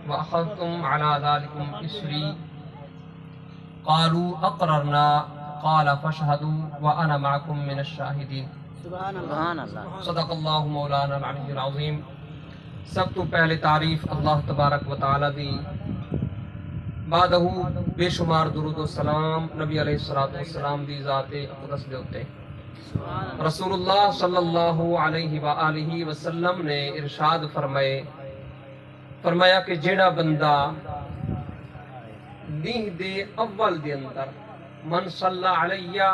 وأخذتم على ذلكم إسري قالوا أقررنا قال فاشهدوا وأنا معكم من الشاهدين سبحان اللہ. صدق اللہ مولانا العلی العظیم. سب تو پہلے تعریف اللہ تبارک و تعالی دی، بعدہ بے شمار درود و سلام نبی علیہ الصلوۃ والسلام دی ذات اقدس دے اوتے. رسول اللہ صلی اللہ علیہ وآلہ وسلم نے ارشاد فرمایا کہ جیڑا بندہ دیہ دے اول دے اندر من صلی علیہ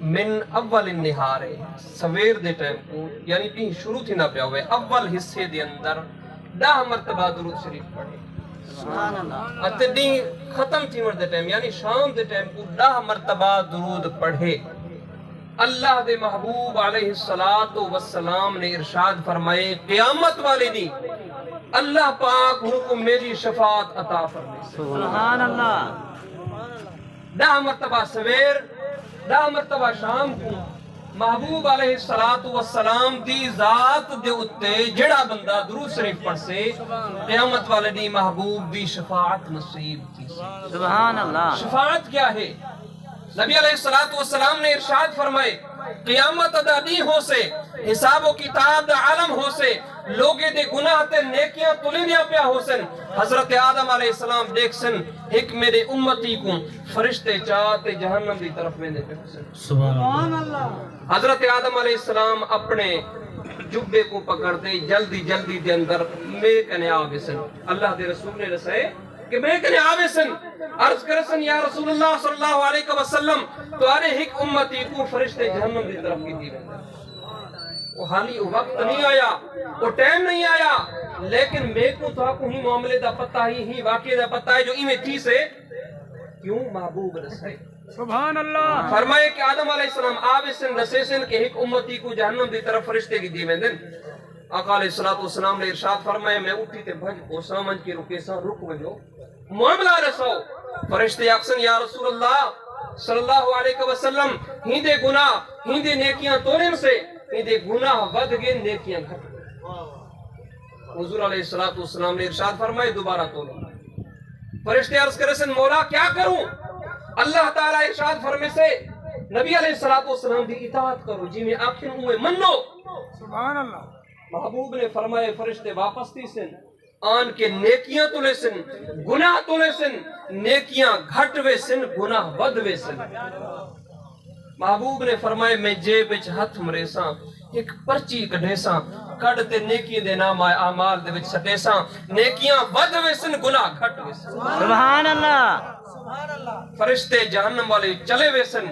من اول النہار سویر دے ٹائم کو یعنی بھی شروع تھی نہ پیا ہوئے اول حصے دے اندر 10 مرتبہ درود شریف پڑھے. سبحان اللہ. اتے دین ختم تھی مرد ٹائم یعنی شام دے ٹائم کو 10 مرتبہ درود پڑھے. اللہ دے محبوب علیہ السلام نے ارشاد فرمائے قیامت والے دن اللہ پاک ان کو میری شفاعت عطا فرمائے. سبحان اللہ. 10 مرتبہ سویر 10 مرتبہ شام کو محبوب علیہ السلام دی ذات دے اتے جڑا بندہ درود شریف پڑھ سے قیامت والے دی محبوب دی شفاعت نصیب تھی. سبحان اللہ. شفاعت کیا ہے؟ نبی علیہ السلام نے ارشاد فرمائے قیامت ادا دی ہو سے حساب و کتاب دا عالم ہو سے لوگے دے گناہ تے نیکیاں تلینیاں پیا ہو سن. حضرت آدم علیہ السلام دیکھ سن ایک میرے امتی کو فرشتے چاہتے جہنم دی طرف میں دے پہ سن. سبحان اللہ. حضرت آدم علیہ السلام اپنے جبے کو پکڑ دے جلدی دے اندر میں کنے آوے سن. اللہ دے رسول نے رسائے کہ میں کنے آوے سن عرض کرسن یا رسول اللہ صلی اللہ علیہ وسلم تو آرے ایک امتی کو فرشتے جہنم دی طرف کی دی. وہ حالی وقت نہیں آیا وہ ٹائم نہیں آیا لیکن میں کو تو آپ کو ہی معاملے دا پتہ ہی واقعے دا پتہ ہے جو ایمیں تھی سے کیوں محبوب رسائے. سبحان اللہ. فرمائے کہ آدم علیہ السلام آوے سن رسے سن کہ ایک امتی کو جہنم دی طرف فرشتے کی دیویں دن. آقا علیہ السلام نے ارشاد فرمائے میں اٹھی تے بھج کو سامن کی رکے سا رک وجو معاملہ رسو. فرشتے اکسن یا رسول اللہ صلی اللہ علیہ وسلم ہندے گناہ ہندے نیکیاں تولن سے ہندے گناہ ود گئے نیکیاں گھٹ گئے. حضور علیہ السلام نے ارشاد فرمائے دوبارہ تولو. فرشتے عرض کرے سن مولا کیا کروں؟ اللہ تعالیٰ ارشاد فرمے سے نبی علیہ السلام دی اطاعت کرو جی میں آخر ہوئے منو. سبحان اللہ. محبوب نے فرمائے فرشتے واپس تھی سن آن کے نیکیاں تلے سن گناہ تلے سن نیکیاں گھٹ وے سن گناہ ود وے سن. محبوب نے فرمائے میں جیب وچ ہاتھ مرے ساں ایک پرچی کڈھے ساں کڈ تے نیکی دے نام اعمال دے وچ سٹے ساں نیکیاں ود وے سن گناہ گھٹ وے سن. سبحان اللہ. فرشتے جہنم والے چلے وے سن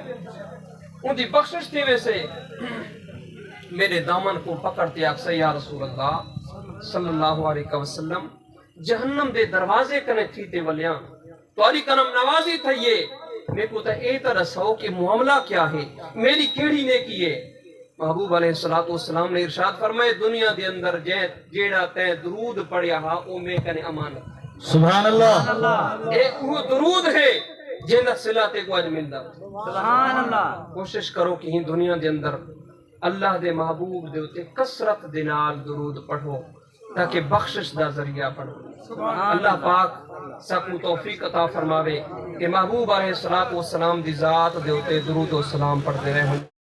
ان دی بخشش تھی وے سے میرے دامن کو پکڑتے آکسے یا رسول اللہ صلی اللہ علیہ وسلم جہنم دے دروازے کنے تھیتے ولیاں تواری کنم نوازی تھا یہ میں کو تا اے طرح سو کہ معاملہ کیا ہے میری کیڑی نیکی ہے. محبوب علیہ السلام نے ارشاد فرمائے دنیا دے اندر جیڑا تے درود پڑھیا ہا او میں کنے امانت. سبحان اللہ. ایک وہ درود ہے جنہ صلات کو اج ملدا. سبحان اللہ. کوشش کرو کہ ہی دنیا دے اندر اللہ دے محبوب دے اتے کثرت دے نال درود پڑھو تاکہ بخشش دا ذریعہ پڑھو. اللہ پاک سب کو توفیق عطا فرماوے کہ محبوب علیہ السلام دی ذات دے اتے درود و سلام پڑھتے رہیں.